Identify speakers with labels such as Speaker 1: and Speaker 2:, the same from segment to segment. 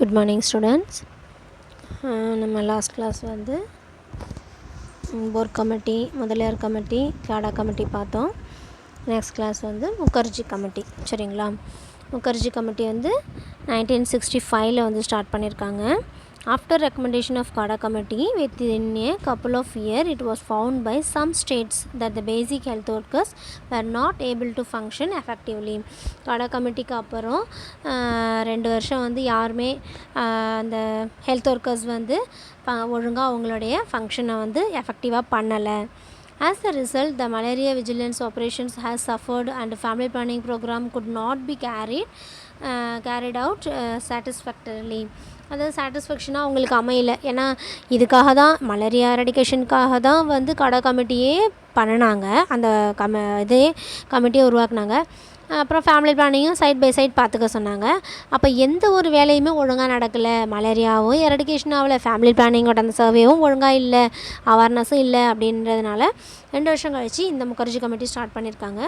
Speaker 1: Good morning students. நம்ம last class வந்து board committee, Mudaliar committee, காடா கமிட்டி பார்த்தோம். நெக்ஸ்ட் கிளாஸ் வந்து முகர்ஜி கமிட்டி. சரிங்களா? முகர்ஜி கமிட்டி வந்து 1965 வந்து ஸ்டார்ட் பண்ணியிருக்காங்க. After recommendation of Kada committee, within a couple of years, it was found by some states that the basic health workers were not able to function effectively. Kada committee க்கு அப்புறம் 2 வருஷம் வந்து யாருமே அந்த health workers வந்து ஒழுங்காக அவங்களுடைய ஃபங்க்ஷனை வந்து எஃபெக்டிவாக பண்ணலை. As a result, the malaria vigilance operations has suffered and family planning program could not be carried out satisfactorily. அதாவது சாட்டிஸ்ஃபேக்ஷனாக அவங்களுக்கு அமையலை. ஏன்னா இதுக்காக தான் மலேரியா எரடிகேஷனுக்காக தான் வந்து கடா கமிட்டியே பண்ணினாங்க. அந்த இதே கமிட்டியை உருவாக்குனாங்க. அப்புறம் ஃபேமிலி பிளானிங்கும் சைட் பை சைட் பார்த்துக்க சொன்னாங்க. அப்போ எந்த ஒரு வேலையுமே ஒழுங்காக நடக்கலை. மலேரியாவும் எரடிகேஷன் ஆகலை, ஃபேமிலி பிளானிங்கோட அந்த சர்வேவும் ஒழுங்காக இல்லை, அவேர்னஸும் இல்லை. அப்படின்றதுனால 2 வருஷம் கழித்து இந்த முகர்ஜி கமிட்டி ஸ்டார்ட் பண்ணியிருக்காங்க.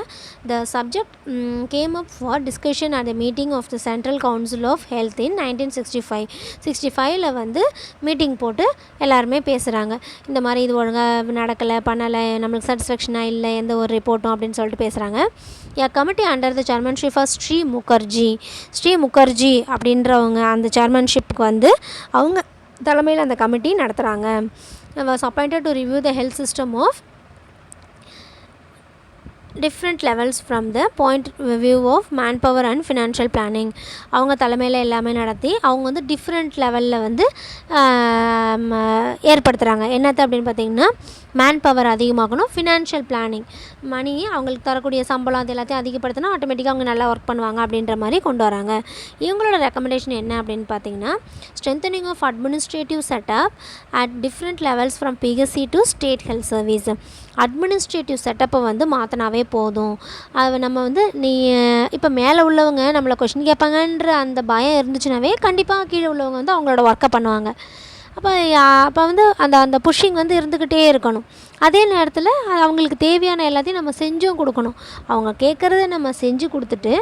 Speaker 1: The subject came up for discussion at the meeting of the central council of health in 1965 வந்து மீட்டிங் போட்டு எல்லாருமே பேசுகிறாங்க. இந்த மாதிரி இது ஒழுங்காக நடக்கலை, பண்ணலை, நம்மளுக்கு சாட்டிஸ்ஃபேக்ஷனாக இல்லை எந்த ஒரு ரிப்போர்ட்டும் அப்படின்னு சொல்லிட்டு பேசுகிறாங்க. Committee under the chairmanship of Shri Mukherjee அப்படின்றவங்க அந்த சேர்மன்ஷிப்புக்கு வந்து அவங்க தலைமையில் அந்த கமிட்டி நடத்துகிறாங்க. Was appointed to review the health system of different levels from the point of view of manpower and financial planning. அவங்க தலைமையில் எல்லாமே நடத்தி அவங்க வந்து டிஃப்ரெண்ட் லெவலில் வந்து ஏற்படுத்துகிறாங்க. என்னது அப்படின்னு பார்த்திங்கன்னா, மேன் பவர் அதிகமாகணும், ஃபினான்ஷியல் பிளானிங், மணி அவங்களுக்கு தரக்கூடிய சம்பளம் அது எல்லாத்தையும் அதிகப்படுத்தினா ஆட்டோமேட்டிக்காக அவங்க நல்லா ஒர்க் பண்ணுவாங்க அப்படின்ற மாதிரி கொண்டு வராங்க. இவங்களோட ரெக்கமெண்டேஷன் என்ன அப்படின்னு பார்த்தீங்கன்னா, strengthening of administrative setup at different levels from PHC to state health service. Administrative செட்டப்பை வந்து மாற்றினாவே போதும். அது நம்ம வந்து இப்போ மேலே உள்ளவங்க நம்மளை கொஷின் கேட்பாங்கன்ற அந்த பயம் இருந்துச்சுனாவே கண்டிப்பாக கீழே உள்ளவங்க வந்து அவங்களோட ஒர்க்கை பண்ணுவாங்க. அப்போ வந்து அந்த புஷ்ஷிங் வந்து இருந்துக்கிட்டே இருக்கணும். அதே நேரத்தில் அவங்களுக்கு தேவையான எல்லாத்தையும் நம்ம செஞ்சும் கொடுக்கணும். அவங்க கேட்குறத நம்ம செஞ்சு கொடுத்துட்டு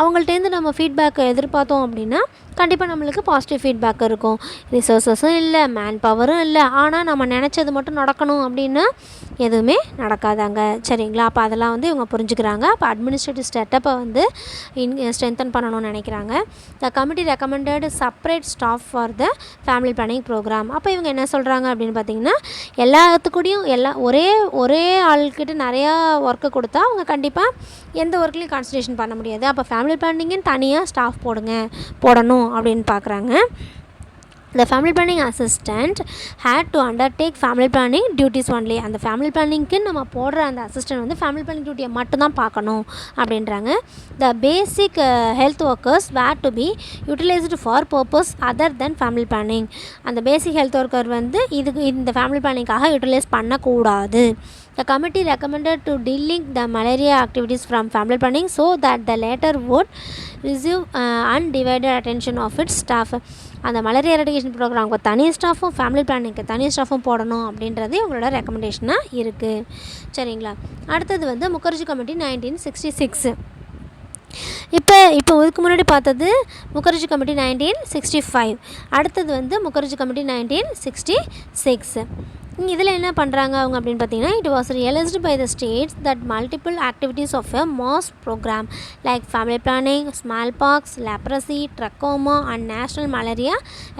Speaker 1: அவங்கள்ட்டேருந்து நம்ம ஃபீட்பேக்கை எதிர்பார்த்தோம் அப்படின்னா கண்டிப்பாக நம்மளுக்கு பாசிட்டிவ் ஃபீட்பேக் இருக்கும். ரிசோர்ஸஸும் இல்லை, மேன் பவரும் இல்லை, ஆனால் நம்ம நினச்சது மட்டும் நடக்கணும் அப்படின்னா எதுவுமே நடக்காதாங்க. சரிங்களா? அப்போ அதெல்லாம் வந்து இவங்க புரிஞ்சுக்கிறாங்க. அப்போ அட்மினிஸ்ட்ரேட்டிவ் செட்டப்பை வந்து ஸ்ட்ரென்தன் பண்ணணும்னு நினைக்கிறாங்க. The committee recommended separate staff for the family planning programme. அப்போ இவங்க என்ன சொல்கிறாங்க அப்படின்னு பார்த்திங்கன்னா, எல்லாத்துக்கூடையும் ஒரே ஆள்கிட்ட நிறையா ஒர்க்கு கொடுத்தா அவங்க கண்டிப்பாக எந்த ஒர்க்லேயும் கான்சன்ட்ரேஷன் பண்ண முடியாது. அப்போ ஃபேமிலி பிளானிங்குன்னு தனியாக ஸ்டாஃப் போடணும் அப்படின்னு பார்க்குறாங்க. The family planning assistant had to undertake family planning duties only. அந்த ஃபேமிலி பிளானிங்க்கு நம்ம போடுற அந்த அசிஸ்டன்ட் வந்து ஃபேமிலி பிளானிங் டியூட்டியை மட்டும்தான் பார்க்கணும் அப்படின்றாங்க. The basic health workers were to be utilized for purpose other than family planning. அந்த பேசிக் ஹெல்த் ஒர்க்கர் வந்து இந்த ஃபேமிலி பிளானிங்காக யூட்டிலைஸ் பண்ணக்கூடாது. The committee recommended to delink the malaria activities from family planning so that the latter would receive undivided attention of its staff. அந்த malaria eradication ப்ரோக்ராமுக்கு தனி ஸ்டாஃபும் family பிளானிங்க்கு தனி ஸ்டாஃபும் போடணும் அப்படின்றது இவங்களோட ரெக்கமெண்டேஷனாக இருக்குது. சரிங்களா? அடுத்தது வந்து முகர்ஜி கமிட்டி 1966. இப்போ இதுக்கு முன்னாடி பார்த்தது முகர்ஜி கமிட்டி 1965. அடுத்தது வந்து முகர்ஜி கமிட்டி 1966. இதில் என்ன பண்ணுறாங்க அவங்க அப்படின்னு பார்த்தீங்கன்னா, it was realised by the states that multiple activities of a mass programme like family planning, smallpox, leprosy, trachoma and national malaria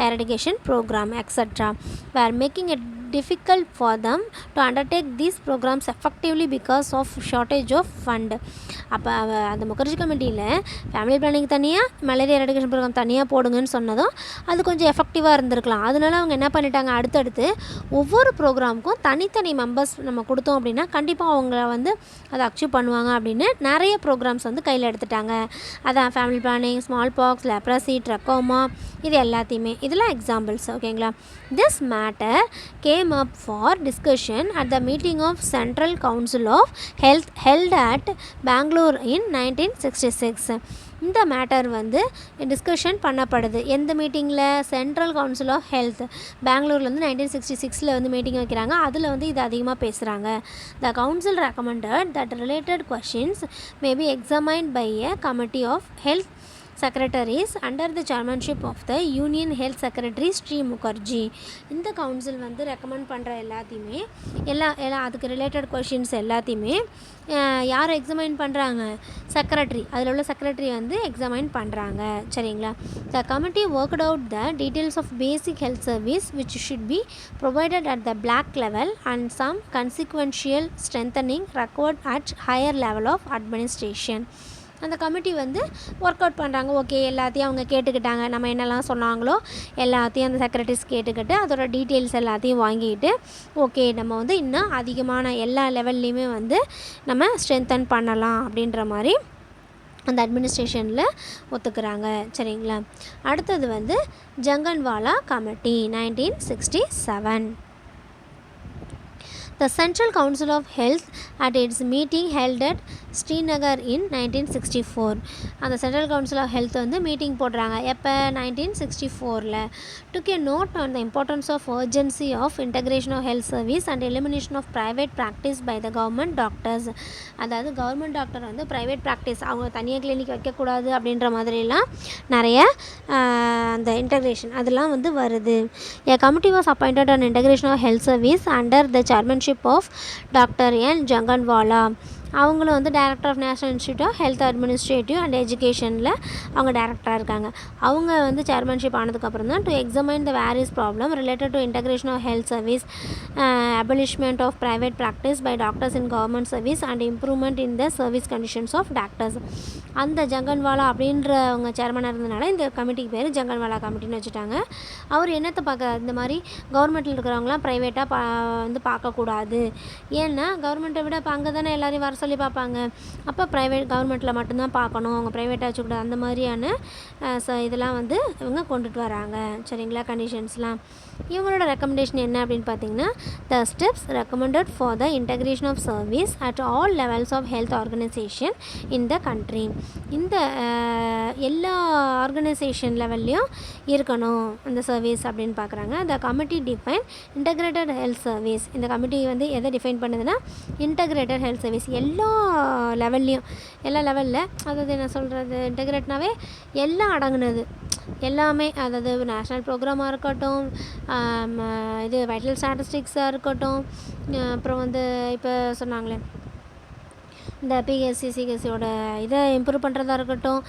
Speaker 1: eradication programme extra were making it difficult for them to undertake these programs effectively because of shortage of fund. அப்போ அந்த முகர்ஜி கமிட்டியில் family planning தனியாக, malaria eradication program தனியாக போடுங்கன்னு சொன்னதும் அது கொஞ்சம் எஃபெக்டிவாக இருந்திருக்கலாம். அதனால அவங்க என்ன பண்ணிட்டாங்க, அடுத்தடுத்து ஒவ்வொரு ப்ரோக்ராமுக்கும் தனித்தனி மெம்பர்ஸ் நம்ம கொடுத்தோம் அப்படின்னா கண்டிப்பாக அவங்க வந்து அதை அச்சீவ் பண்ணுவாங்க அப்படின்னு நிறைய ப்ரோக்ராம்ஸ் வந்து கையில் எடுத்துட்டாங்க. அதான் family planning, smallpox, leprosy, trachoma, இது எல்லாத்தையுமே இதெல்லாம் எக்ஸாம்பிள்ஸ். ஓகேங்களா? This matter came up for discussion at the meeting of Central Council of Health held at Bangalore in 1966. இந்த மேட்டர் வந்து டிஸ்கஷன் பண்ணப்படுது. எந்த மீட்டிங்கில்? சென்ட்ரல் கவுன்சில் ஆஃப் ஹெல்த் பெங்களூர்லேருந்து 1966 வந்து மீட்டிங் வைக்கிறாங்க. அதில் வந்து இது அதிகமாக பேசுகிறாங்க. The council recommended that related questions may be examined by a committee of health secretaries under the chairmanship of the Union Health Secretary Sri Mukherjee. இந்த கவுன்சில் வந்து ரெக்கமெண்ட் பண்ணுற எல்லாத்தையுமே அதுக்கு ரிலேட்டட் கொஷின்ஸ் எல்லாத்தையுமே யார் எக்ஸாமைன் பண்ணுறாங்க? செக்ரட்டரி. அதில் உள்ள செக்ரட்டரி வந்து எக்ஸாமைன் பண்ணுறாங்க. சரிங்களா? The committee worked out the details of basic health service which should be provided at the block level and some consequential strengthening required at higher level of administration. அந்த committee வந்து work out பண்ணுறாங்க. Okay, எல்லாத்தையும் அவங்க கேட்டுக்கிட்டாங்க. நம்ம என்னெல்லாம் சொன்னாங்களோ எல்லாத்தையும் அந்த செக்ரட்டரிஸ் கேட்டுக்கிட்டு அதோட டீட்டெயில்ஸ் எல்லாத்தையும் வாங்கிட்டு ஓகே நம்ம வந்து இன்னும் அதிகமான எல்லா லெவல்லையுமே வந்து நம்ம ஸ்ட்ரென்தன் பண்ணலாம் அப்படின்ற மாதிரி அந்த அட்மினிஸ்ட்ரேஷனில் ஒத்துக்கிறாங்க. சரிங்களா? அடுத்தது வந்து ஜங்கன்வாலா committee 1967. The Central Council of Health at its meeting held at Srinagar in 1964. அந்த சென்ட்ரல் கவுன்சில் ஆஃப் ஹெல்த் வந்து மீட்டிங் போடுறாங்க. எப்போ? 1964. took a note on the importance of urgency of integration of health service and elimination of private practice by the government doctors. அதாவது government doctor வந்து private practice அவங்க தனியாக clinic வைக்கக்கூடாது அப்படின்ற மாதிரிலாம் நிறைய அந்த இன்டகிரேஷன் அதெல்லாம் வந்து வருது. A committee was appointed on integration of health service under the chairmanship of Dr. N. Janganwala. அவங்களும் வந்து director of national institute of health administrative and எஜுகேஷனில் அவங்க டைரக்டராக இருக்காங்க. அவங்க வந்து சேர்மன்ஷிப் ஆனதுக்கப்புறம் தான் to examine the various problem related to integration of health service, abolishment of private practice by doctors in government service and improvement in the service conditions of doctors. அந்த ஜங்கன்வாலா அப்படின்ற அவங்க சேர்மனாக இருந்ததுனால இந்த கமிட்டிக்கு பேர் ஜங்கன்வாலா கமிட்டின்னு வச்சுட்டாங்க. அவர் என்னத்தை பார்க்க இந்த மாதிரி கவர்மெண்ட்டில் இருக்கிறவங்களாம் ப்ரைவேட்டாக வந்து பார்க்கக்கூடாது. ஏன்னா கவர்மெண்ட்டை விட இப்போ அங்கே தானே எல்லோரையும் வர சொல்லி பார்ப்பாங்க. அப்போ ப்ரைவேட் கவர்மெண்ட்டில் மட்டும்தான் பார்க்கணும், அவங்க ப்ரைவேட்டாக வச்சுக்கூடாது. அந்த மாதிரியான இதெல்லாம் வந்து இவங்க கொண்டுட்டு வராங்க. சரிங்களா? கண்டிஷன்ஸ்லாம் இவங்களோட ரெக்கமெண்டேஷன் என்ன அப்படின்னு பார்த்தீங்கன்னா, the steps recommended for the integration of service at all levels of health organisation in the country. இந்த எல்லா ஆர்கனைசேஷன் லெவல்லையும் இருக்கணும் இந்த சர்வீஸ் அப்படின்னு பார்க்குறாங்க. The committee define integrated health service. இந்த கமிட்டி வந்து எதை டிஃபைன் பண்ணுதுன்னா இன்டகிரேட்டட் ஹெல்த் சர்வீஸ் எல்லா லெவல்லையும் எல்லா லெவலில் அதாவது என்ன சொல்கிறது இன்டகிரேட்னாவே எல்லாம் அடங்குனது எல்லாமே. அதாவது நேஷ்னல் ப்ரோக்ராமாக இருக்கட்டும், இது வைட்டல் ஸ்டாட்டிஸ்டிக்ஸாக இருக்கட்டும், அப்புறம் வந்து இப்போ சொன்னாங்களே இந்த பிஎஸ்சி சிஎஸ்சியோட இதை இம்ப்ரூவ் பண்ணுறதா இருக்கட்டும்,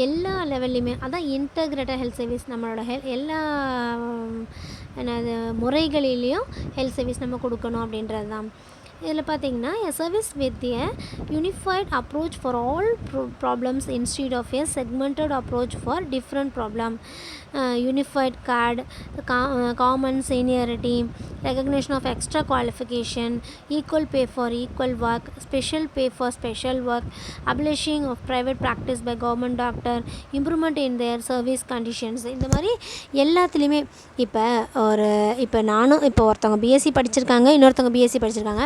Speaker 1: எல்லா லெவல்லையுமே அதான் இன்டகிரேட்டட் ஹெல்த் சர்வீஸ். நம்மளோட எல்லா என்னது முறைகளிலையும் ஹெல்த் சர்வீஸ் நம்ம கொடுக்கணும் அப்படின்றது தான். இதில் பார்த்திங்கன்னா a service with a unified approach for all problems instead of a segmented approach for different problem. Unified card, common seniority, recognition of extra qualification, equal pay for equal work, special pay for special work, abolishing of private practice by government doctor, improvement in their service conditions. இந்த மாதிரி எல்லாத்துலேயுமே இப்போ நானும் இப்போ ஒருத்தவங்க BSc படிச்சிருக்காங்க, இன்னொருத்தவங்க BSc படிச்சிருக்காங்க.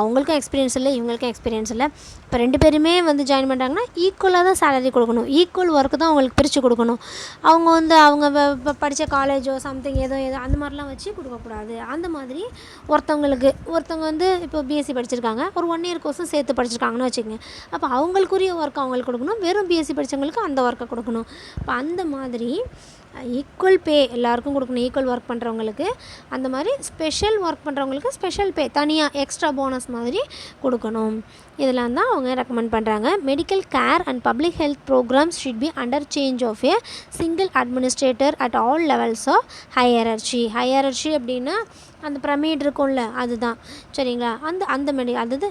Speaker 1: அவங்களுக்கும் எக்ஸ்பீரியன்ஸ் இல்லை, இவங்களுக்கும் எக்ஸ்பீரியன்ஸ் இல்லை. இப்போ 2 பேருமே வந்து ஜாயின் பண்ணுறாங்கன்னா ஈக்குவலாக தான் சேலரி கொடுக்கணும், ஈக்குவல் ஒர்க்கு தான் அவங்களுக்கு பிரித்து கொடுக்கணும். அவங்க வந்து அவங்க படித்த காலேஜோ சம்திங் ஏதோ அந்த மாதிரிலாம் வச்சு கொடுக்கக்கூடாது. அந்த மாதிரி ஒருத்தவங்க வந்து இப்போ பிஎஸ்சி படிச்சிருக்காங்க, ஒரு 1 இயர் கோர்ஸும் சேர்த்து படிச்சிருக்காங்கன்னு வச்சுக்கோங்க. அப்போ அவங்களுக்குரிய ஒர்க் அவங்களுக்கு கொடுக்கணும், வெறும் பிஎஸ்சி படித்தவங்களுக்கு அந்த ஒர்க்கை கொடுக்கணும். இப்போ அந்த மாதிரி ஈக்குவல் பே எல்லாருக்கும் கொடுக்கணும். ஈக்குவல் ஒர்க் பண்ணுறவங்களுக்கு அந்த மாதிரி ஸ்பெஷல் ஒர்க் பண்ணுறவங்களுக்கு ஸ்பெஷல் பே தனியாக எக்ஸ்ட்ரா போனஸ் மாதிரி கொடுக்கணும். இதெல்லாம் தான் அவங்க ரெக்கமெண்ட் பண்ணுறாங்க. Medical care and public health programmes should be under change of a single administrator at all levels of hierarchy அப்படின்னா அந்த பிரமிட் இருக்கும்ல அதுதான். சரிங்களா? அதாவது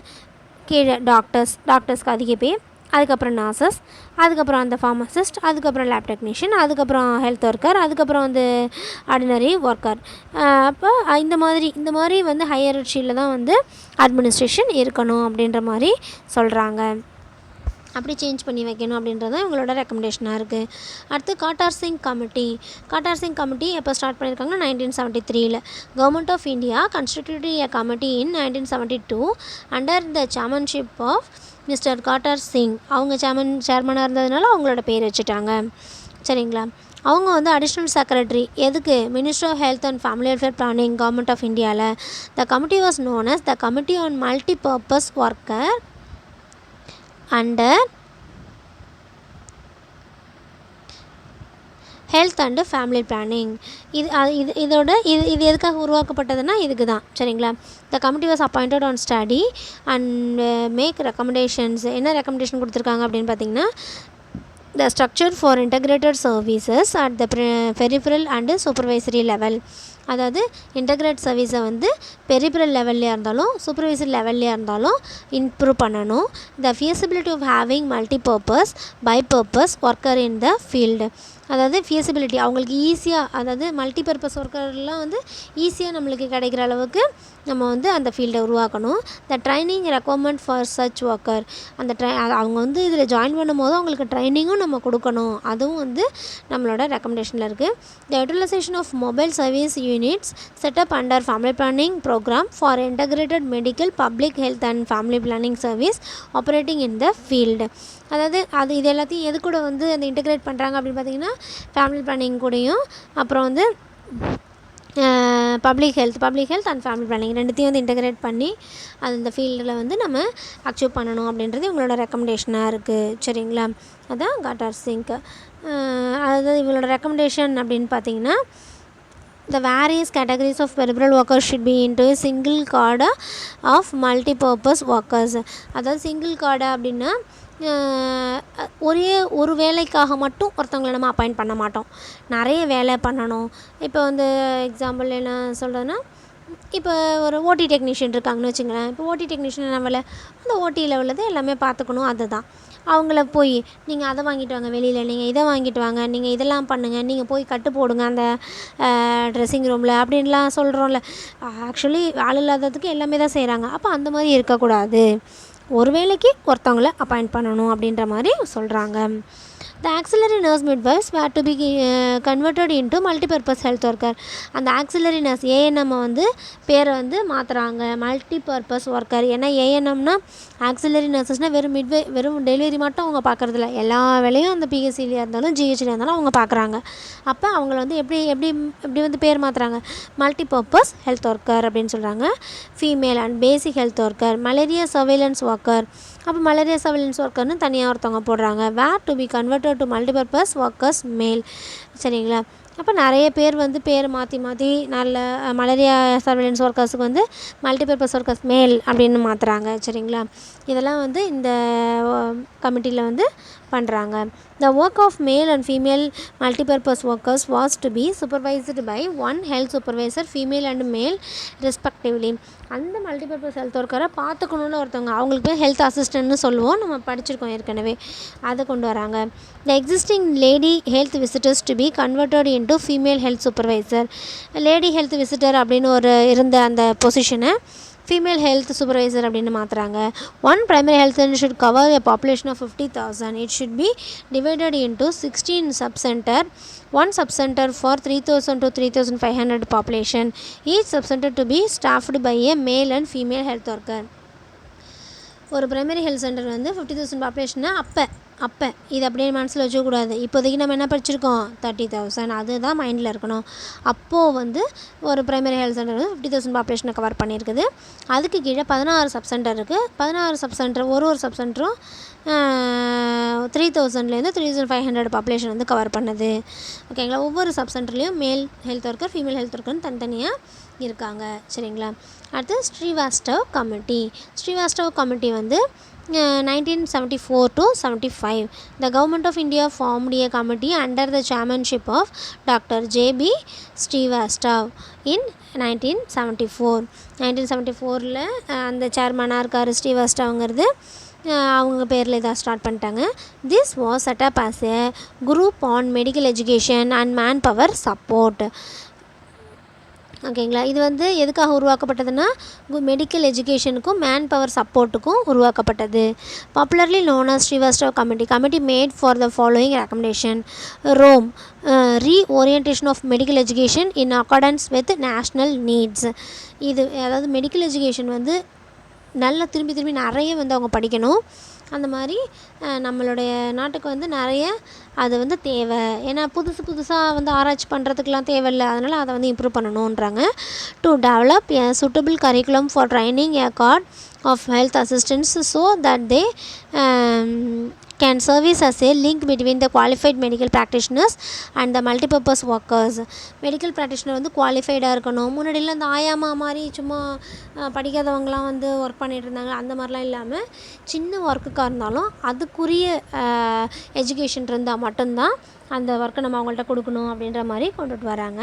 Speaker 1: கீழே டாக்டர்ஸ்க்கு அதிக பே, அதுக்கப்புறம் நர்சஸ், அதுக்கப்புறம் அந்த ஃபார்மசிஸ்ட், அதுக்கப்புறம் லேப் டெக்னீஷியன், அதுக்கப்புறம் ஹெல்த் ஒர்க்கர், அதுக்கப்புறம் வந்து ஆர்டினரி ஒர்க்கர். அப்போ இந்த மாதிரி வந்து ஹையரர்ச்சியில் தான் வந்து அட்மினிஸ்ட்ரேஷன் இருக்கணும் அப்படின்ற மாதிரி சொல்கிறாங்க. அப்படி சேஞ்ச் பண்ணி வைக்கணும் அப்படின்றது தான் இவங்களோட ரெக்கமெண்டேஷனாக இருக்குது. அடுத்து காட்டார் சிங் கமிட்டி எப்போ ஸ்டார்ட் பண்ணியிருக்காங்கன்னா 1973. Government of India constituted a committee in 1972 under the chairmanship of mister Kartar Singh. அவங்க சேர்மனாக இருந்ததுனால அவங்களோட பேர் வச்சுட்டாங்க. சரிங்களா? அவங்க வந்து அடிஷ்னல் செக்ரட்டரி எதுக்கு? Ministry of health and family welfare planning government of இந்தியாவில். The committee was known as the committee on multi purpose worker under health and family planning. இது எதுக்காக உருவாக்கப்பட்டதுன்னா இதுக்கு தான். சரிங்களா? The committee was appointed on study and make recommendations. என்ன recommendation கொடுத்துருக்காங்க அப்படின்னு பார்த்தீங்கன்னா, the structure for integrated services at the peripheral and supervisory level. அதாவது இன்டகிரேட் சர்வீஸை வந்து பெரிஃபரல் லெவல்லையாக இருந்தாலும் சூப்பர்வைசரி லெவல்லையாக இருந்தாலும் இம்ப்ரூவ் பண்ணணும். The feasibility of having multipurpose bipurpose worker in the field. அதாவது ஃபியசிபிலிட்டி அவங்களுக்கு ஈஸியாக, அதாவது மல்டிபர்பஸ் ஒர்க்கர்லாம் வந்து ஈஸியாக நம்மளுக்கு கிடைக்கிற அளவுக்கு நம்ம வந்து அந்த ஃபீல்டை உருவாக்கணும். The training requirement for such worker. அவங்க வந்து இதில் ஜாயின் பண்ணும்போது அவங்களுக்கு ட்ரைனிங்கும் நம்ம கொடுக்கணும். அதுவும் வந்து நம்மளோட ரெக்கமெண்டேஷனில் இருக்குது. The utilisation of mobile service units set up under family planning programme for integrated medical public health and family planning service operating in the field. அதாவது இது எல்லாத்தையும் எது கூட வந்து அந்த இன்டகிரேட் பண்ணுறாங்க அப்படின்னு பார்த்தீங்கன்னா, ஃபேமிலி பிளானிங் கூடயும் அப்புறம் வந்து public health and family planning ரெண்டுத்தையும் வந்து இன்டகிரேட் பண்ணி அது இந்த ஃபீல்டில் வந்து நம்ம அச்சீவ் பண்ணணும் அப்படின்றது இவங்களோட ரெக்கமெண்டேஷனாக இருக்குது. சரிங்களா? அதான் காட்டார் சிங். அதாவது இவங்களோட ரெக்கமெண்டேஷன் அப்படின்னு பார்த்தீங்கன்னா, the various categories of peripheral workers should be into a single cadre of multi-purpose workers. அதாவது சிங்கிள் கார்டு அப்படின்னா ஒரே ஒரு வேலைக்காக மட்டும் ஒருத்தவங்களை நம்ம அப்பாயிண்ட் பண்ண மாட்டோம், நிறைய வேலை பண்ணணும். இப்போ வந்து எக்ஸாம்பிள் என்ன சொல்கிறதுன்னா, இப்போ ஒரு ஓடி டெக்னீஷியன் இருக்காங்கன்னு வச்சுங்களேன். இப்போ ஓடி டெக்னீஷியன் நம்மள அந்த ஓடியில் உள்ளது எல்லாமே பார்த்துக்கணும். அதுதான் அவங்கள போய் நீங்கள் அதை வாங்கிட்டு வாங்க, வெளியில் நீங்கள் இதை வாங்கிட்டு வாங்க, நீங்கள் இதெல்லாம் பண்ணுங்கள், நீங்கள் போய் கட்டு போடுங்க அந்த ட்ரெஸ்ஸிங் ரூமில் அப்படின்லாம் சொல்கிறோம்ல. ஆக்சுவலி ஆள் இல்லாததுக்கு எல்லாமே தான் செய்கிறாங்க. அப்போ அந்த மாதிரி இருக்கக்கூடாது, ஒரு வேளைக்கு ஒருத்தவங்கள அப்பாயிண்ட் பண்ணணும் அப்படின்ற மாதிரி சொல்கிறாங்க. The auxiliary nurse midwives were to be converted into multipurpose health worker. அந்த auxiliary nurse ANM வந்து பேரை வந்து மாற்றுறாங்க மல்டிபர்பஸ் ஒர்க்கர். ஏன்னா ANMனா ஆக்சிலரி நர்சஸ்னால் வெறும் டெலிவரி மட்டும் அவங்க பார்க்குறதில்ல, எல்லா வேலையும் அந்த பிஹெச்சிலையாக இருந்தாலும் ஜிஹெச்சில் இருந்தாலும் அவங்க பார்க்குறாங்க. அப்போ அவங்கள வந்து எப்படி வந்து பேர் மாற்றுறாங்க, மல்டிபர்பஸ் ஹெல்த் ஒர்க்கர் அப்படின்னு சொல்கிறாங்க. Female and basic health worker, malaria surveillance worker. அப்போ மலேரியா சர்வேலன்ஸ் ஒர்க்கர்னு தனியாக ஒருத்தவங்க போடுறாங்க. Were to be converted to multipurpose workers male. சரிங்களா? அப்போ நிறைய பேர் வந்து பேர் மாற்றி நல்ல மலேரியா சர்வேலன்ஸ் ஒர்க்கர்ஸுக்கு வந்து மல்டிபர்பஸ் ஒர்க்கர்ஸ் மேல் அப்படின்னு மாற்றுறாங்க. சரிங்களா? இதெல்லாம் வந்து இந்த கமிட்டியில் வந்து பண்ணுறாங்க. The work of male and female multipurpose workers was to be supervised by one health supervisor, female and male respectively. அந்த மல்டிபர்பஸ் ஹெல்த் ஒர்க்கரை பார்த்துக்கணுன்னு ஒருத்தவங்க, அவங்களுக்கு போய் ஹெல்த் அசிஸ்டன்ட்னு சொல்லுவோம், நம்ம படிச்சிருக்கோம் ஏற்கனவே. அதை கொண்டு வராங்க. The existing lady health visitors to be converted into female health supervisor. Lady health visitor அப்படின்னு இருந்த அந்த பொசிஷனை ஃபீமேல் ஹெல்த் சூப்பர்வைசர் அப்படின்னு மாற்றுறாங்க. One primary health centre should cover a population of 50,000. It should be divided into 16 subcentre. One subcentre for 3,000 to 3,500 population. Each subcentre to be staffed by a male and female health worker. ஒரு primary health centre வந்து 50,000 பாப்புலேஷன்னா அப்போ இது அப்படியே மனசில் வச்சுக்கூடாது. இப்போதைக்கு நம்ம என்ன படிச்சிருக்கோம், 30,000. அதுதான் மைண்டில் இருக்கணும். அப்போது வந்து ஒரு ப்ரைமரி ஹெல்த் சென்டர் வந்து 50,000 பாப்புலேஷனை கவர் பண்ணியிருக்குது. அதுக்கு கீழே 16 சப் சென்டர் இருக்குது. 16 சப் சென்டர் ஒரு சப் சென்டரும் 3,000லேருந்து 3,500 பாப்புலேஷன் வந்து கவர் பண்ணுது. ஓகேங்களா? ஒவ்வொரு சப் சென்டர்லேயும் male health worker female health ஒர்க்கர்னு தனித்தனியாக இருக்காங்க. சரிங்களா? அடுத்து ஸ்ரீவாஸ்தவ் கமிட்டி வந்து 1974 to 75. The government of India formed a committee under the chairmanship of Dr. J.B. Srivastava in 1974. 1974ல் அந்த சேர்மனாக இருக்கார் ஸ்ரீவாஸ்தவங்கிறது, அவங்க பேரில் இதாக ஸ்டார்ட் பண்ணிட்டாங்க. This was set up as a group on medical education and manpower support. ஓகேங்களா? இது வந்து எதுக்காக உருவாக்கப்பட்டதுன்னா, மெடிக்கல் எஜுகேஷனுக்கும் மேன் பவர் சப்போர்ட்டுக்கும் உருவாக்கப்பட்டது. Popularly known as Srivastav committee made for the following recommendation. ரோம், reorientation of medical education in accordance with national needs. இது அதாவது மெடிக்கல் எஜுகேஷன் வந்து நல்லா திரும்பி நிறைய வந்து அவங்க படிக்கணும். அந்த மாதிரி நம்மளுடைய நாட்டுக்கு வந்து நிறைய அது வந்து தேவை. ஏன்னா புதுசாக வந்து ஆராய்ச்சி பண்ணுறதுக்கெலாம் தேவையில்லை, அதனால் அதை வந்து இம்ப்ரூவ் பண்ணணுன்றாங்க. To develop a suitable curriculum for training a கார்ட் of health assistance so that they can service as a link between the qualified medical practitioners and the multipurpose workers. Medical practitioner வந்து குவாலிஃபைடாக இருக்கணும். முன்னாடியில் அந்த ஆயாமா மாதிரி சும்மா படிக்காதவங்களாம் வந்து work பண்ணிகிட்டு இருந்தாங்க. அந்த மாதிரிலாம் இல்லாமல் சின்ன ஒர்க்குக்காக இருந்தாலும் அதுக்குரிய எஜுகேஷன் இருந்தால் மட்டும்தான் அந்த ஒர்க்கை நம்ம அவங்கள்ட்ட கொடுக்கணும் அப்படின்ற மாதிரி கொண்டுட்டு வராங்க.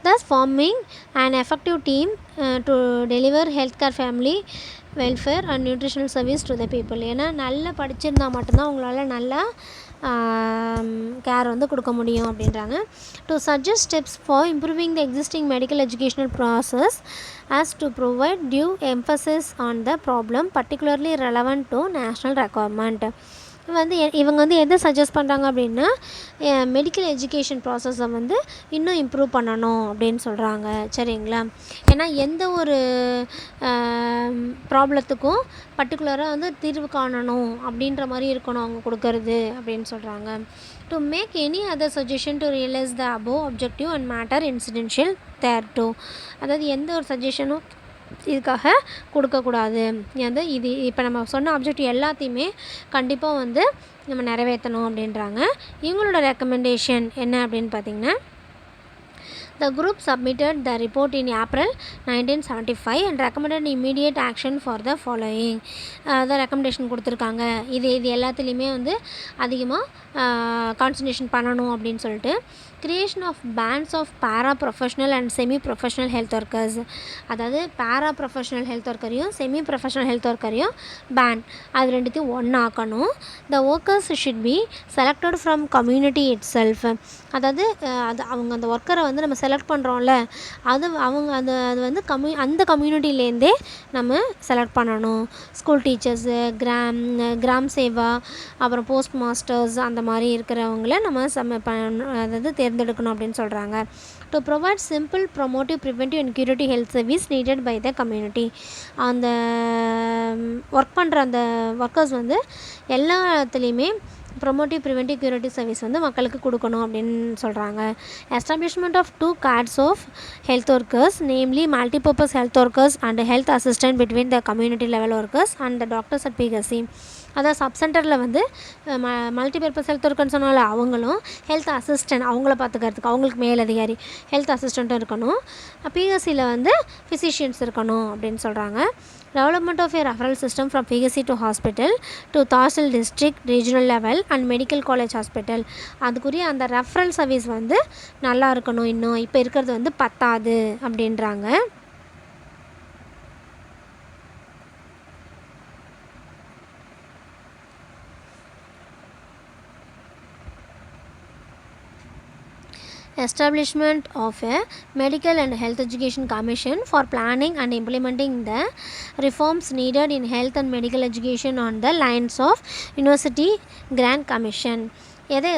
Speaker 1: thus forming an effective team to deliver healthcare, family welfare and nutritional service to the people. ஏன்னா நல்லா படிச்சிருந்தால் மட்டும்தான் உங்களால் நல்லா கேர் வந்து கொடுக்க முடியும் அப்படின்றாங்க. to suggest steps for improving the existing medical educational process as to provide due emphasis on the problem particularly relevant to national requirement. வந்து இவங்க வந்து எதை சஜஸ்ட் பண்ணுறாங்க அப்படின்னா மெடிக்கல் எஜுகேஷன் ப்ராசஸை வந்து இன்னும் இம்ப்ரூவ் பண்ணணும் அப்படின்னு சொல்கிறாங்க. சரிங்களா? ஏன்னா எந்த ஒரு ப்ராப்ளத்துக்கும் பர்டிகுலராக வந்து தீர்வு காணணும் அப்படின்ற மாதிரி இருக்கணும் அவங்க கொடுக்கறது அப்படின்னு சொல்கிறாங்க. To make any other suggestion to realise the above objective and matter incidental thereto. அதாவது எந்த ஒரு சஜஷனும் இதுக்காக கொடுக்கக்கூடாது. வந்து இது இப்போ நம்ம சொன்ன ஆப்ஜெக்டிவ் எல்லாத்தையுமே கண்டிப்பாக வந்து நம்ம நிறைவேற்றணும் அப்படின்றாங்க. இவங்களோட ரெக்கமெண்டேஷன் என்ன அப்படின்னு பார்த்திங்கன்னா, the group submitted the report in April 1975 and recommended immediate action for the following. the recommendation கொடுத்துருக்காங்க. இது எல்லாத்துலேயுமே வந்து அதிகமாக கான்சன்ட்ரேஷன் பண்ணணும் அப்படின்னு சொல்லிட்டு creation of bands of para-professional and semi-professional health workers. அதாவது para-professional health workerையும் semi-professional health workerையும் band அது ரெண்டுத்தையும் ஒன்றாக்கணும். the workers should be selected from community itself. அதாவது அது அவங்க அந்த ஒர்க்கரை வந்து நம்ம செலக்ட் பண்ணுறோம்ல, அது அவங்க அது வந்து அந்த கம்யூனிட்டிலேருந்தே நம்ம செலக்ட் பண்ணணும். ஸ்கூல் டீச்சர்ஸு, கிராம் சேவா, அப்புறம் போஸ்ட் மாஸ்டர்ஸ் அந்த மாதிரி இருக்கிறவங்கள நம்ம அதாவது தேர்ந்தெடுக்கணும் அப்படின்னு சொல்கிறாங்க. To provide simple promotive preventive and curative health service needed by the community. அந்த ஒர்க் பண்ணுற அந்த ஒர்க்கர்ஸ் வந்து எல்லாத்துலேயுமே ப்ரொமோட்டிவ் ப்ரிவென்டிவ் க்யூரேட்டிவ் சர்வீஸ் வந்து மக்களுக்கு கொடுக்கணும் அப்படின்னு சொல்கிறாங்க. Establishment of 2 cadres of health workers, namely multipurpose health workers and health assistant between the community level workers and the doctors at PHC. அதாவது சப் சென்டரில் வந்து மல்டிபர்பஸ் ஹெல்த் ஒர்க்கர்னு சொன்னால அவங்களும் ஹெல்த் அசிஸ்டன்ட் அவங்கள பார்த்துக்கிறதுக்கு அவங்களுக்கு மேலதிகாரி ஹெல்த் அசிஸ்டண்ட்டும் இருக்கணும். பிஹெச்சியில் வந்து ஃபிசிஷியன்ஸ் இருக்கணும் அப்படின்னு சொல்கிறாங்க. Development of a referral system from PHC to hospital to tehsil district regional level and medical college hospital. அதுக்குரிய அந்த ரெஃபரல் சர்வீஸ் வந்து நல்லா இருக்கணும். இன்னும் இப்போ இருக்கிறது வந்து பத்தாது அப்படின்றாங்க. Establishment of a Medical and Health Education Commission for planning and implementing the reforms needed in health and medical education on the lines of University Grant Commission. எதை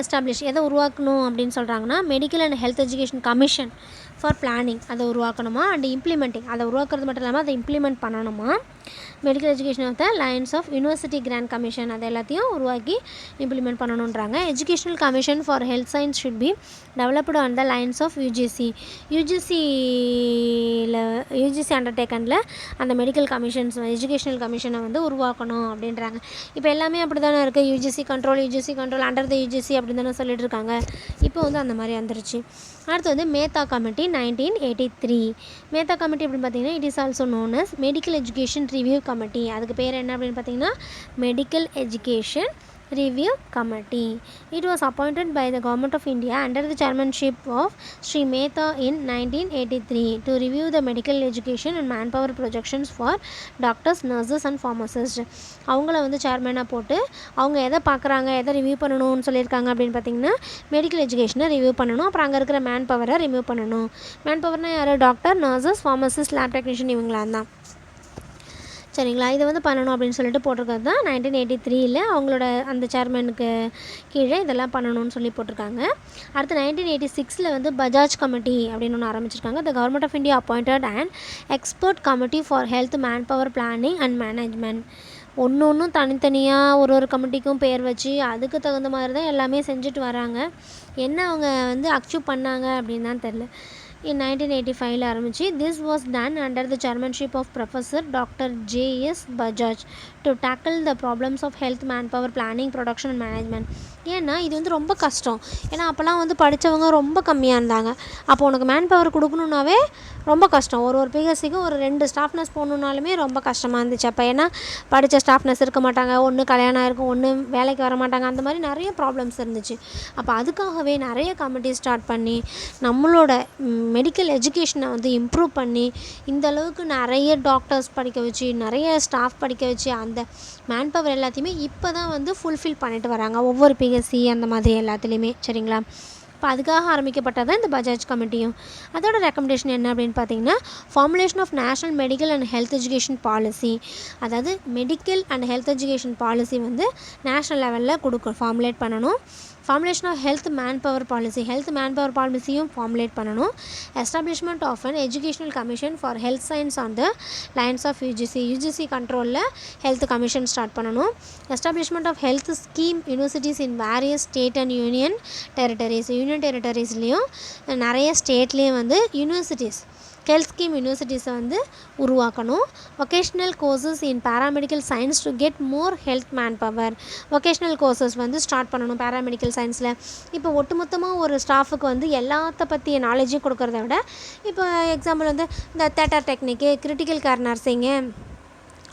Speaker 1: உருவாக்கணும் அப்படின்னு சொல்கிறாங்கன்னா, medical and health education commission for planning அதை உருவாக்கணுமா, and implementing அதை உருவாக்குறது மட்டும் இல்லாமல் அதை இம்ப்ளிமெண்ட் பண்ணணுமா. Medical education of the lines of university grant commission அதை எல்லாத்தையும் உருவாக்கி இம்ப்ளிமெண்ட் பண்ணணுன்றாங்க. Educational commission for health science should be developed on the lines of UGC அண்டர்டேக்கனில் அந்த மெடிக்கல் கமிஷன்ஸ் எஜுகேஷனல் கமிஷனை வந்து உருவாக்கணும் அப்படின்றாங்க. இப்போ எல்லாமே அப்படி தானே இருக்குது. UGC control under the UGC அப்படின்னு தானே சொல்லிட்டு இருக்காங்க. இப்போ வந்து அந்த மாதிரி வந்துருச்சு. அடுத்து வந்து மேத்தா கமிட்டி 1983. மேத்தா கமிட்டி அப்படின்னு பார்த்தீங்கன்னா, it is also known as medical education review committee. அதுக்கு பேர் என்ன அப்படின்னு பார்த்தீங்கன்னா, medical education Review Committee. It was appointed by the Government of India under the chairmanship of Sri Mehta in 1983 to review the medical education and manpower projections for doctors, nurses and pharmacists. அவங்கள வந்து சேர்மனாக போட்டு அவங்க எதை பார்க்குறாங்க, எதை review பண்ணணும்னு சொல்லியிருக்காங்க அப்படின்னு பார்த்தீங்கன்னா, மெடிக்கல் எஜுகேஷனை ரிவ்யூ பண்ணணும். அப்புறம் அங்கே இருக்கிற மேன் பவரை ரிவ்யூ பண்ணணும். மேன் பவர்னால் யார்? Doctor, nurses, pharmacist, lab technician இவங்களாம் தான். சரிங்களா? இதை வந்து பண்ணணும் அப்படின்னு சொல்லிட்டு போட்டிருக்கிறது தான் 1983 அவங்களோட அந்த சேர்மனுக்கு கீழே இதெல்லாம் பண்ணணும்னு சொல்லி போட்டிருக்காங்க. அடுத்து 1986 வந்து பஜாஜ் கமிட்டி அப்படின்னு ஒன்று ஆரம்பிச்சிருக்காங்க. The government of India appointed and expert committee for health manpower planning and management. ஒன்றும் தனித்தனியாக ஒரு கமிட்டிக்கும் பேர் வச்சு அதுக்கு தகுந்த மாதிரி தான் எல்லாமே செஞ்சுட்டு வராங்க. என்ன அவங்க வந்து அச்சீவ் பண்ணாங்க அப்படின்னு தான் தெரில. in 1985 ஆரம்பிச்சு. This was done under the chairmanship of Professor Dr. J.S. Bajaj to tackle the problems of health, manpower, planning, production and management. ஏன்னா இது வந்து ரொம்ப கஷ்டம். ஏன்னா அப்போல்லாம் வந்து படித்தவங்க ரொம்ப கம்மியாக இருந்தாங்க. அப்போ உனக்கு மேன் பவர் கொடுக்கணுன்னாவே ரொம்ப கஷ்டம். ஒரு பிஹெச்சிக்கும் ஒரு 2 ஸ்டாஃப் நர்ஸ் போகணுன்னாலுமே ரொம்ப கஷ்டமாக இருந்துச்சு அப்போ. ஏன்னா படித்த ஸ்டாஃப் நர்ஸ் இருக்க மாட்டாங்க, ஒன்று கல்யாணம் இருக்கும், ஒன்று வேலைக்கு வர மாட்டாங்க, அந்த மாதிரி நிறைய ப்ராப்ளம்ஸ் இருந்துச்சு. அப்போ அதுக்காகவே நிறைய கமிட்டி ஸ்டார்ட் பண்ணி நம்மளோட மெடிக்கல் எஜுகேஷனை வந்து இம்ப்ரூவ் பண்ணி இந்த அளவுக்கு நிறைய டாக்டர்ஸ் படிக்க வச்சு, நிறைய ஸ்டாஃப் படிக்க வச்சு, அந்த மேன் பவர் எல்லாத்தையுமே இப்போ தான் வந்து ஃபுல்ஃபில் பண்ணிட்டு வராங்க ஒவ்வொரு பிஹெச்சி அந்த மாதிரி எல்லாத்துலேயுமே. சரிங்களா? இப்போ அதுக்காக ஆரம்பிக்கப்பட்டது தான் இந்த பஜாஜ் கமிட்டியும். அதோட ரெக்கமெண்டேஷன் என்ன அப்படின்னு பார்த்தீங்கன்னா, formulation of national medical and health education policy. அதாவது medical and health education policy வந்து நேஷ்னல் லெவலில் ஃபார்முலேட் பண்ணணும். Formulation of health manpower பாலிசியும் ஃபார்முலேட் பண்ணணும். Establishment of an educational commission for health science on the lines of UGC கண்ட்ரோலில் health commission start பண்ணணும். Establishment of health scheme universities in various state and union டெரிட்டரிஸ்லேயும் நிறைய ஸ்டேட்லேயும் வந்து health scheme யூனிவர்சிட்டிஸை வந்து உருவாக்கணும். Vocational courses in paramedical science to get more health man power. Vocational courses வந்து ஸ்டார்ட் பண்ணணும் பேராமெடிக்கல் சயின்ஸில். இப்போ ஒட்டுமொத்தமாக ஒரு ஸ்டாஃபுக்கு வந்து எல்லாத்த பற்றிய நாலேஜையும் கொடுக்குறத விட, இப்போ எக்ஸாம்பிள் வந்து இந்த தேட்டர் டெக்னிக்கு, கிரிட்டிக்கல் கேர் நர்சிங்கு,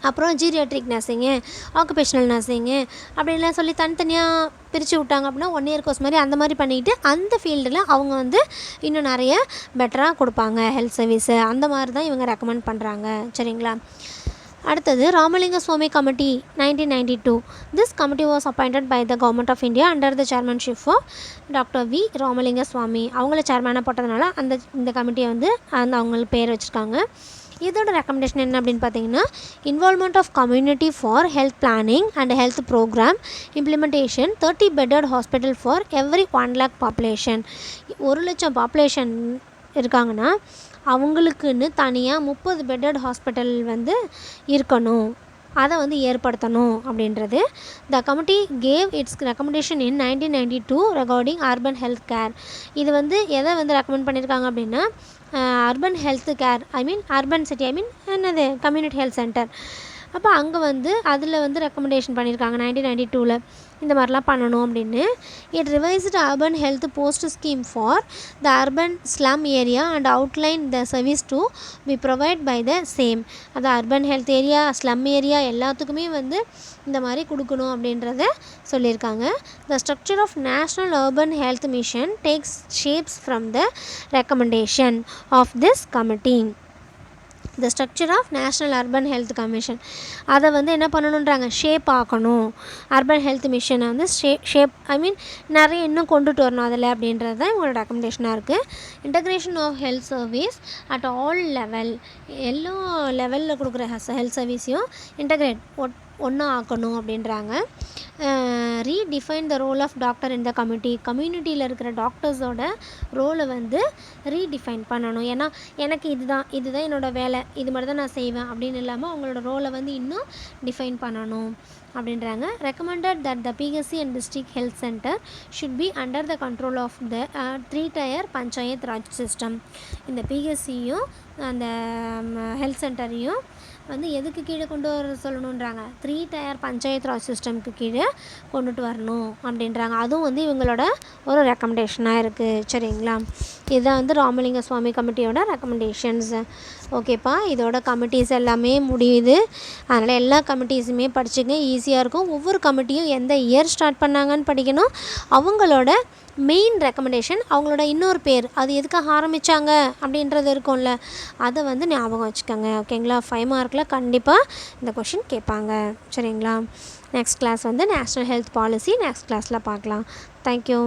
Speaker 1: அப்புறம் ஜீரியாட்ரிக் நர்சிங்கு, ஆக்குபேஷனல் நர்சிங்கு அப்படின்லாம் சொல்லி தனித்தனியாக பிரித்து விட்டாங்க அப்படின்னா 1 இயர் கோர்ஸ் மாதிரி அந்த மாதிரி பண்ணிக்கிட்டு அந்த ஃபீல்டில் அவங்க வந்து இன்னும் நிறைய பெட்டராக கொடுப்பாங்க ஹெல்த் சர்வீஸு. அந்த மாதிரி தான் இவங்க ரெக்கமெண்ட் பண்ணுறாங்க. சரிங்களா? அடுத்தது Ramalingaswami committee 1992. This committee was appointed by the government of India under the chairmanship of doctor V Ramalingaswami. அவங்கள சேர்மனாக போட்டதுனால இந்த கமிட்டியை வந்து அவங்களுக்கு பேர் வச்சுருக்காங்க. இதோட ரெக்கமெண்டேஷன் என்ன அப்படின்னு பார்த்தீங்கன்னா, involvement of community for health planning and health programme implementation 30 bedded hospital for every 1 lakh population. 1 லட்சம் பாப்புலேஷன் இருக்காங்கன்னா அவங்களுக்குன்னு தனியாக 30 பெட்டட் ஹாஸ்பிட்டல் வந்து இருக்கணும், அதை வந்து ஏற்படுத்தணும் அப்படின்றது. The committee gave its recommendation in 1992 regarding urban health care. இது வந்து எதை வந்து ரெக்கமெண்ட் பண்ணியிருக்காங்க அப்படின்னா, urban health care urban city community health centre. அப்போ அங்கே வந்து அதில் வந்து ரெக்கமெண்டேஷன் பண்ணியிருக்காங்க 1992ல் இந்த மாதிரிலாம் பண்ணணும் அப்படின்னு. It revised urban health post scheme for the urban slum area and outline the service to be provide by the same. அது urban health area, slum area எல்லாத்துக்குமே வந்து இந்த மாதிரி கொடுக்கணும் அப்படின்றத சொல்லியிருக்காங்க. The structure of national urban health mission takes shapes from the recommendation of this committee. The structure of national urban health commission அதை வந்து என்ன பண்ணணுன்றாங்க, ஷேப் ஆக்கணும். அர்பன் ஹெல்த் மிஷனை வந்து ஷேப் நிறைய இன்னும் கொண்டுட்டு வரணும் அதில் அப்படின்றது தான் இவங்களோட ரெக்கமெண்டேஷனாக இருக்குது. Integration of health service at all level, எல்லா லெவலில் கொடுக்குற ஹெல்த் சர்வீஸையும் இன்டகிரேட் ஒன்றா ஆக்கணும் அப்படின்றாங்க. Redefine the role of doctor in the கம்யூனிட்டியில் இருக்கிற டாக்டர்ஸோட ரோலை வந்து ரீடிஃபைன் பண்ணணும். ஏன்னா எனக்கு இதுதான் என்னோடய வேலை, இது மாதிரி தான் நான் செய்வேன் அப்படின்னு இல்லாமல் அவங்களோட ரோலை வந்து இன்னும் டிஃபைன் பண்ணணும் அப்படின்றாங்க. Recommended that the PHC and district health centre should be under the control of the 3-tier panchayat raj system. இந்த பிஹெச்சியும் அந்த ஹெல்த் சென்டரையும் வந்து எதுக்கு கீழே கொண்டு வர சொல்லணுன்றாங்க, 3-tier பஞ்சாயத் ராஜ் சிஸ்டம்க்கு கீழே கொண்டுட்டு வரணும் அப்படின்றாங்க. அதுவும் வந்து இவங்களோட ஒரு ரெக்கமெண்டேஷனாக இருக்குது. சரிங்களா? இதுதான் வந்து ராமலிங்க சுவாமி கமிட்டியோட ரெக்கமெண்டேஷன்ஸ். ஓகேப்பா, இதோட கமிட்டிஸ் எல்லாமே முடியுது. அதனால் எல்லா கமிட்டிஸுமே படிச்சுங்க, ஈஸியாக இருக்கும். ஒவ்வொரு கமிட்டியும் எந்த இயர் ஸ்டார்ட் பண்ணாங்கன்னு படிக்கணும். அவங்களோட மெயின் ரெக்கமெண்டேஷன், அவங்களோட இன்னொரு பேர், அது எதுக்காக ஆரம்பித்தாங்க அப்படின்றது இருக்கும்ல, அதை வந்து ஞாபகம் வச்சுக்கோங்க. ஓகேங்களா? 5 மார்க்கில் கண்டிப்பாக இந்த கொஷின் கேட்பாங்க. சரிங்களா? நெக்ஸ்ட் கிளாஸ் வந்து நேஷ்னல் ஹெல்த் பாலிசி நெக்ஸ்ட் கிளாஸில் பார்க்கலாம். தேங்க்யூ.